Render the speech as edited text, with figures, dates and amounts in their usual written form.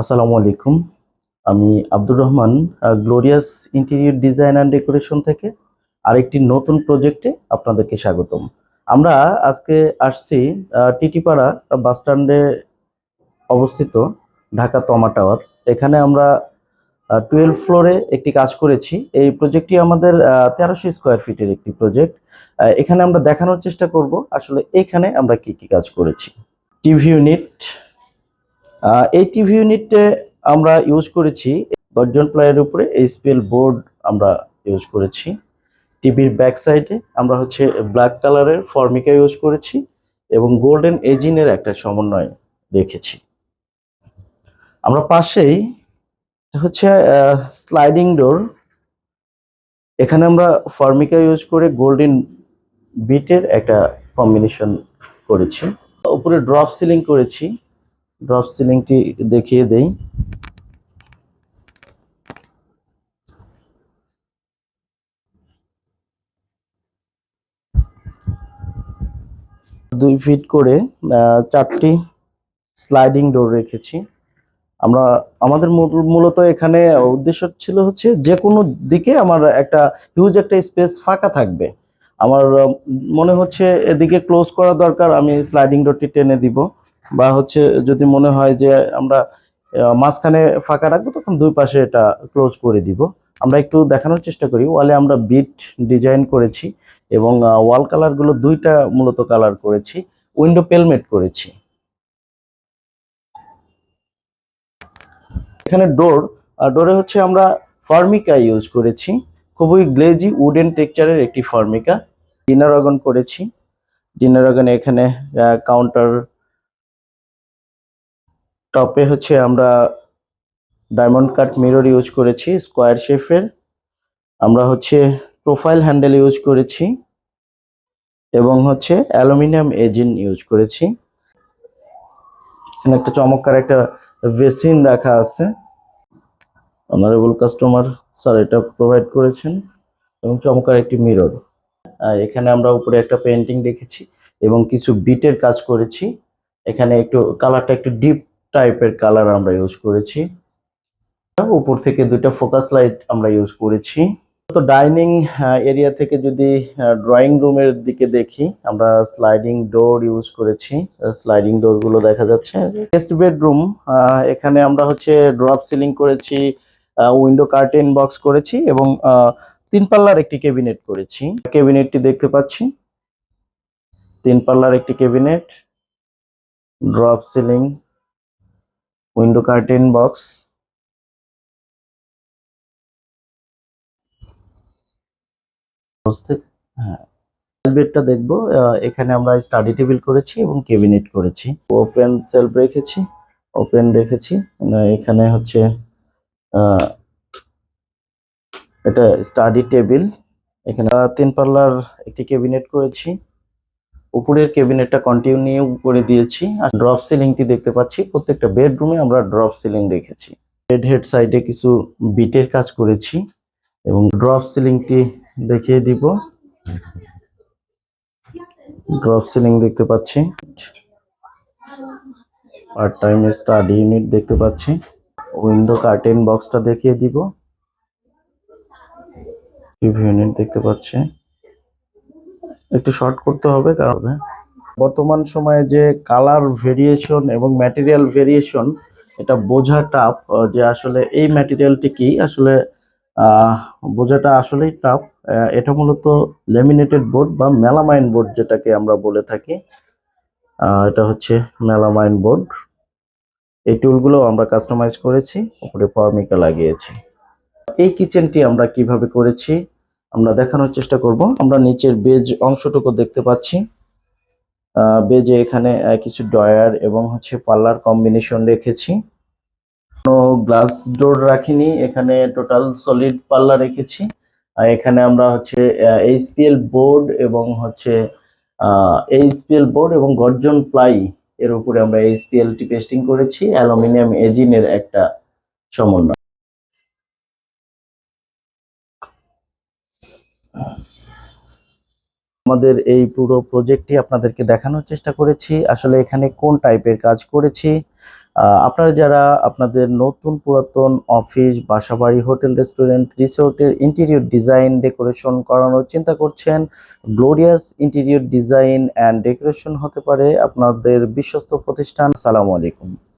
আসসালামু আলাইকুম। আমি Abdur Rahman, glorious interior design and decoration থেকে আরেকটি নতুন প্রজেক্টে আপনাদেরকে স্বাগতম। আমরা আজকে আসছি টিটিপাড়া বাস স্ট্যান্ডে অবস্থিত ঢাকা তমা টাওয়ার। এখানে আমরা 12 ফ্লোরে একটি কাজ করেছি। এই প্রজেক্টটি আমাদের 1300 স্কোয়ার ফিটের একটি প্রজেক্ট। এখানে আমরা দেখানোর চেষ্টা করব আসলে এখানে আমরা কি কি কাজ করেছি। টিভি ইউনিট, এই টিভি ইউনিটে আমরা ইউজ করেছি গর্জন প্লাইয়ের উপরে এইচপিএল বোর্ড আমরা ইউজ করেছি। টিভির ব্যাক সাইডে আমরা হচ্ছে ব্ল্যাক কালারের ফর্মিকা ইউজ করেছি এবং গোল্ডেন এজিনের একটা সমন্বয় রেখেছি। আমরা পাশেই হচ্ছে স্লাইডিং ডোর, এখানে আমরা ফর্মিকা ইউজ করে গোল্ডেন বিটের একটা কম্বিনেশন করেছি। উপরে ড্রপ সিলিং করেছি, ড্রপ সিলিংটি দেখিয়ে দেই। 2 ফিট করে 4টি স্লাইডিং ডোর রেখেছি। আমরা আমাদের মূলত এখানে উদ্দেশ্য ছিল হচ্ছে যে কোনো দিকে আমার একটা হিউজ একটা স্পেস ফাঁকা থাকবে। আমার মনে হচ্ছে এদিকে ক্লোজ করা দরকার, আমি স্লাইডিং ডোরটি টেনে দিব, বা হচ্ছে যদি মনে হয় যে আমরা মাঝখানে ফাঁকা রাখবো তখন দুই পাশে এটা ক্লোজ করে দিব। আমরা একটু দেখানোর চেষ্টা করি। ওয়ালে আমরা বিট ডিজাইন করেছি এবং ওয়াল কালারগুলো দুইটা মূলত কালার করেছি, উইন্ডো পেলমেট করেছি। এখানে ডোরে হচ্ছে আমরা ফর্মিকা ইউজ করেছি, খুবই গ্লেজি উডেন টেক্সচারের একটি ফর্মিকা। ডিনার অগন করেছি, ডিনার অগনে এখানে কাউন্টার টপে হচ্ছে আমরা ডায়মন্ড কাট মিরর ইউজ করেছি স্কোয়ার শেপের। আমরা হচ্ছে প্রোফাইল হ্যান্ডেল ইউজ করেছি এবং হচ্ছে অ্যালুমিনিয়াম এজিন ইউজ করেছি। এখানে একটা চমৎকার একটা বেসিন রাখা আছে, অনারেবল কাস্টমার স্যার এটা প্রোভাইড করেছেন, এবং চমৎকার একটি মিরর। এখানে আমরা উপরে একটা পেন্টিং রেখেছি এবং কিছু বিটের কাজ করেছি। এখানে একটু কালারটা একটু ডিপ টাইপের কালার আমরা ইউজ করেছি। উপর থেকে দুইটা ফোকাস লাইট আমরা ইউজ করেছি। তো ডাইনিং এরিয়া থেকে যদি ড্রয়িং রুমের দিকে দেখি, আমরা স্লাইডিং ডোর ইউজ করেছি, স্লাইডিং ডোরগুলো দেখা যাচ্ছে। গেস্ট বেডরুম, এখানে আমরা হচ্ছে ড্রপ সিলিং করেছি, উইন্ডো কার্টেন বক্স করেছি এবং 3 পাল্লার একটি ক্যাবিনেট করেছি। ক্যাবিনেটটি দেখতে পাচ্ছি, 3 পাল্লার একটি cabinet, drop ceiling, window curtain box. হ্যাঁ, বেডটা দেখবো। এখানে আমরা স্টাডি টেবিল করেছি এবং ক্যাবিনেট করেছি, ওপেন সেলফ রেখেছি, ওপেন রেখেছি। এখানে হচ্ছে এটা স্টাডি টেবিল। এখানে 3 পাল্লার একটি ক্যাবিনেট করেছি, উপরের ক্যাবিনেটটা কন্টিনিউ করে দিয়েছি। আর ড্রপ সিলিংটি দেখতে পাচ্ছি, প্রত্যেকটা বেডরুমে আমরা ড্রপ সিলিং রেখেছি। বেড হেড সাইডে কিছু বিটের কাজ করেছি এবং ড্রপ সিলিংটি দেখিয়ে দিব। ড্রপ সিলিং দেখতে পাচ্ছি, পার্ট টাইম স্টাডি ইউনিট দেখতে পাচ্ছি, উইন্ডো কার্টেন বক্সটা দেখিয়ে দিব, টিভি ইউনিট দেখতে পাচ্ছি। একটু শর্ট করতে হবে কারণ বর্তমান সময়ে যে কালার ভেরিয়েশন এবং ম্যাটেরিয়াল ভেরিয়েশন, এটা বোঝা টাফ যে আসলে এই ম্যাটেরিয়ালটি কি, আসলে আহ, বোঝাটা আসলেই টাফ। এটা মূলত ল্যামিনেটেড বোর্ড বা মেলামাইন বোর্ড যেটাকে আমরা বলে থাকি। এটা হচ্ছে মেলামাইন বোর্ড। এই টুলগুলো আমরা কাস্টমাইজ করেছি, উপরে ফর্মিকা লাগিয়েছি। এই কিচেনটি আমরা কিভাবে করেছি আমরা দেখানোর চেষ্টা করব। আমরা নিচের বেজ অংশটুকু দেখতে পাচ্ছি, বেজে এখানে কিছু ডয়ার এবং হচ্ছে পাল্লার কম্বিনেশন রেখেছি। কোনো গ্লাস ডোর রাখিনি, এখানে টোটাল সলিড পাল্লা রেখেছি। আর এখানে আমরা হচ্ছে এইচপিএল বোর্ড এবং হচ্ছে এইচপিএল বোর্ড এবং গর্জন প্লাই এর উপরে আমরা এইচপিএল টি পেস্টিং করেছি, অ্যালুমিনিয়াম এজিনের একটা সমন্বয়। আমাদের এই পুরো প্রজেক্টটি আপনাদেরকে দেখানোর চেষ্টা করেছি, আসলে এখানে কোন টাইপের কাজ করেছি। আপনারা যারা আপনাদের নতুন পুরাতন অফিস, বাসাবাড়ি, হোটেল, রেস্টুরেন্ট, রিসোর্টের ইন্টেরিয়র ডিজাইন ডেকোরেশন করানোর চিন্তা করছেন, glorious interior design and decoration হতে পারে আপনাদের বিশ্বস্ত প্রতিষ্ঠান। আসসালামু আলাইকুম।